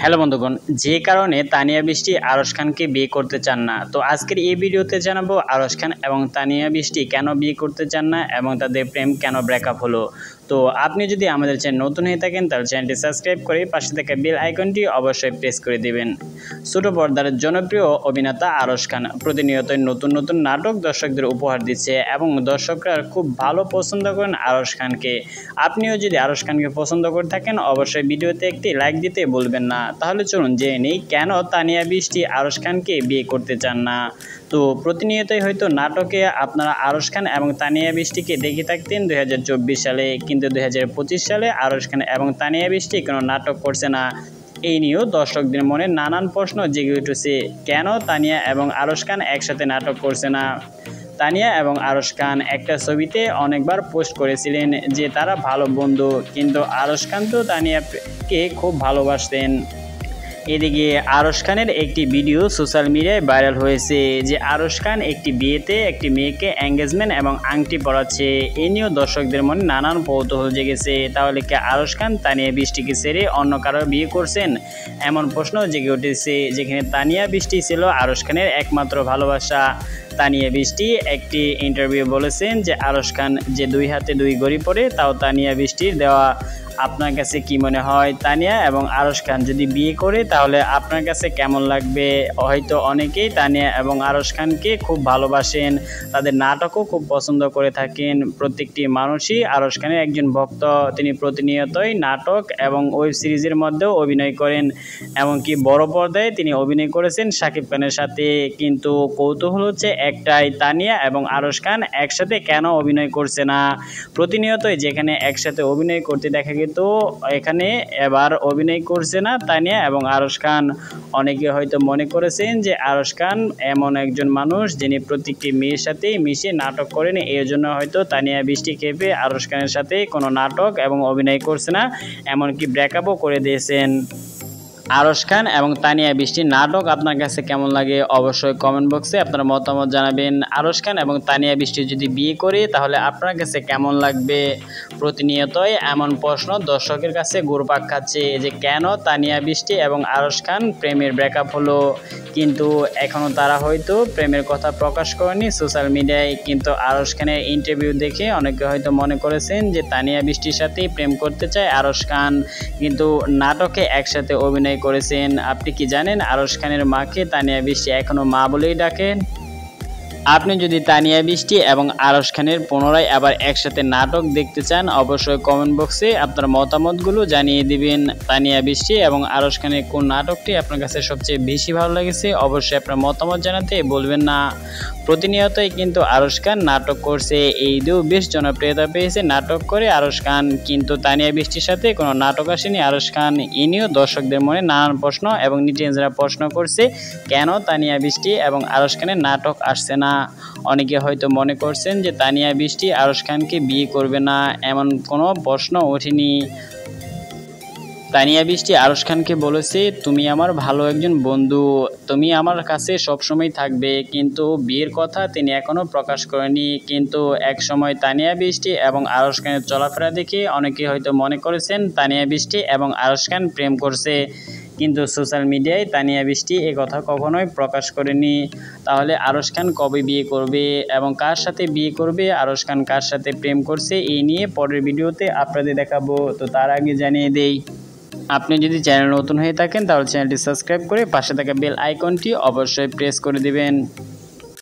Hello বন্ধুগণ, যে কারণে তানিয়া বৃষ্টি আরশ খানকে বিয়ে করতে চান না। তো আজকের এই ভিডিওতে জানাবো আরশ খান এবং তানিয়া বৃষ্টি কেন বিয়ে করতে চান না এবং তাদের প্রেম কেন ব্রেকআপ হলো। তো আপনি যদি আমাদের চ্যানেল নতুন হয়ে থাকেন তাহলে চ্যানেলটি সাবস্ক্রাইব করে পাশে থাকা বেল আইকনটি অবশ্যই প্রেস করে দিবেন। ছোট পর্দার জনপ্রিয় অভিনেতা আরশ খান প্রতিনিয়তই নতুন নতুন নাটক দর্শকদের উপহার দিচ্ছে এবং দর্শকরা খুব ভালো পছন্দ করেন আরশ খানকে। আপনিও যদি আরশ খানকে পছন্দ করে থাকেন অবশ্যই ভিডিওতে একটি লাইক দিতে ভুলবেন না। তাহলে চলুন জেনে নেই কেন তানিয়া বৃষ্টি আরশ খানকে বিয়ে করতে চান না। তো প্রতিনিয়তই হয়তো নাটকে আপনারা আরশ খান এবং তানিয়া বৃষ্টিকে দেখে থাকতেন 2024 সালে, কিন্তু 2025 সালে আরশ খান এবং তানিয়া বৃষ্টি কোনো নাটক করছে না। এই নিয়েও দর্শকদের মনে নানান প্রশ্ন জেগে উঠেছে, কেন তানিয়া এবং আরশ খান একসাথে নাটক করছে না। তানিয়া এবং আরশ খান একটা ছবিতে অনেকবার পোস্ট করেছিলেন যে তারা ভালো বন্ধু, কিন্তু আরশ খান তো তানিয়াকে খুব ভালোবাসতেন। এদিকে আরশ খানের একটি ভিডিও সোশ্যাল মিডিয়ায় ভাইরাল হয়েছে যে আরশ খান একটি বিয়েতে একটি মেয়েকে এঙ্গেজমেন্ট এবং আংটি পরাচ্ছে। এ নিয়েও দর্শকদের মনে নানান কৌতূহল জেগেছে, তাহলে কি আরশ খান তানিয়া বৃষ্টিকে ছেড়ে অন্য কারো বিয়ে করছেন, এমন প্রশ্ন জেগে উঠেছে। যেখানে তানিয়া বৃষ্টি ছিল আরশ খানের একমাত্র ভালোবাসা। তানিয়া বৃষ্টি একটি ইন্টারভিউ বলেছেন যে আরশ খান যে দুই হাতে দুই ঘড়ি পরে, তাও তানিয়া বৃষ্টির দেওয়া। আপনার কাছে কি মনে হয়, তানিয়া এবং আরশ খান যদি বিয়ে করে তাহলে আপনার কাছে কেমন লাগবে? হয়তো অনেকেই তানিয়া এবং আরশ খানকে খুব ভালোবাসেন, তাদের নাটকও খুব পছন্দ করে থাকেন। প্রত্যেকটি মানুষই আরশ খানের একজন ভক্ত। তিনি প্রতিনিয়তই নাটক এবং ওয়েব সিরিজের মধ্যেও অভিনয় করেন, এমনকি বড় পর্দায় তিনি অভিনয় করেছেন শাকিব খানের সাথে। কিন্তু কৌতূহল হচ্ছে একটাই, তানিয়া এবং আরশ খান একসাথে কেন অভিনয় করছে না। প্রতিনিয়তই যেখানে একসাথে অভিনয় করতে দেখা গেত, এখানে এবার অভিনয় করছে না তানিয়া এবং আরশ খান। অনেকে হয়তো মনে করেছেন যে আরশ খান এমন একজন মানুষ যিনি প্রত্যেকটি মেয়ের সাথেই মিশে নাটক করেন, এর জন্য হয়তো তানিয়া বৃষ্টি খেপে আরশ খানের সাথে কোনো নাটক এবং অভিনয় করছে না, এমনকি ব্রেকআপও করে দিয়েছেন। আরশ খান এবং তানিয়া বৃষ্টির নাটক আপনার কাছে কেমন লাগে অবশ্যই কমেন্ট বক্সে আপনার মতামত জানাবেন। আরশ খান এবং তানিয়া বৃষ্টি যদি বিয়ে করে তাহলে আপনার কাছে কেমন লাগবে? প্রতিনিয়তই এমন প্রশ্ন দর্শকের কাছে ঘুরপাক খাচ্ছে যে কেন তানিয়া বৃষ্টি এবং আরশ খান প্রেমের ব্রেকআপ হলো, কিন্তু এখনও তারা হয়তো প্রেমের কথা প্রকাশ করেনি সোশ্যাল মিডিয়ায়। কিন্তু আরশ খানের ইন্টারভিউ দেখে অনেকে হয়তো মনে করেছেন যে তানিয়া বৃষ্টির সাথেই প্রেম করতে চায় আরশ খান, কিন্তু নাটকে একসাথে অভিনয় করেছেন। আপনি কি জানেন আরশ খানের মাকে তানিয়া বৃষ্টি এখনো মা বলেই ডাকেন? আপনি যদি তানিয়া বৃষ্টি এবং আরশ খানের পুনরায় আবার একসাথে নাটক দেখতে চান অবশ্যই কমেন্ট বক্সে আপনার মতামতগুলো জানিয়ে দিবেন। তানিয়া বৃষ্টি এবং আরশ খানের কোন নাটকটি আপনার কাছে সবচেয়ে বেশি ভালো লেগেছে অবশ্যই আপনার মতামত জানাতে বলবেন না। প্রতিনিয়তই কিন্তু আরশ খান নাটক করছে, এই দিয়েও বেশ জনপ্রিয়তা পেয়েছে নাটক করে আরশ খান, কিন্তু তানিয়া বৃষ্টির সাথে কোনো নাটক আসেনি আরশ খান। এ নিয়েও দর্শকদের মনে নানান প্রশ্ন এবং নেটিজেনরা প্রশ্ন করছে কেন তানিয়া বৃষ্টি এবং আরশ খানের নাটক আসছে না। অনেকে হয়তো মনে করছেন যে তানিয়া বৃষ্টি আরশ খানকে বিয়ে করবে না, এমন কোনো প্রশ্ন ওঠেনি। তানিয়া বৃষ্টি আরশ খানকে বলেছে, তুমি আমার ভালো একজন বন্ধু, তুমি আমার কাছে সবসময় থাকবে, কিন্তু বিয়ের কথা তিনি এখনও প্রকাশ করেনি। কিন্তু এক সময় তানিয়া বৃষ্টি এবং আরশ খানের চলাফেরা দেখে অনেকে হয়তো মনে করেছেন তানিয়া বৃষ্টি এবং আরশ খান প্রেম করছে, কিন্তু সোশ্যাল মিডিয়ায় তানিয়া বৃষ্টি এ কথা কখনোই প্রকাশ করেনি। তাহলে আরশ খান কবে বিয়ে করবে এবং কার সাথে বিয়ে করবে, আরশ খান কার সাথে প্রেম করছে, এই নিয়ে পরের ভিডিওতে আপনাদের দেখাবো। তো তার আগে জানিয়ে দেই, আপনি যদি চ্যানেল নতুন হয়ে থাকেন তাহলে চ্যানেলটি সাবস্ক্রাইব করে পাশে থাকা বেল আইকনটি অবশ্যই প্রেস করে দিবেন।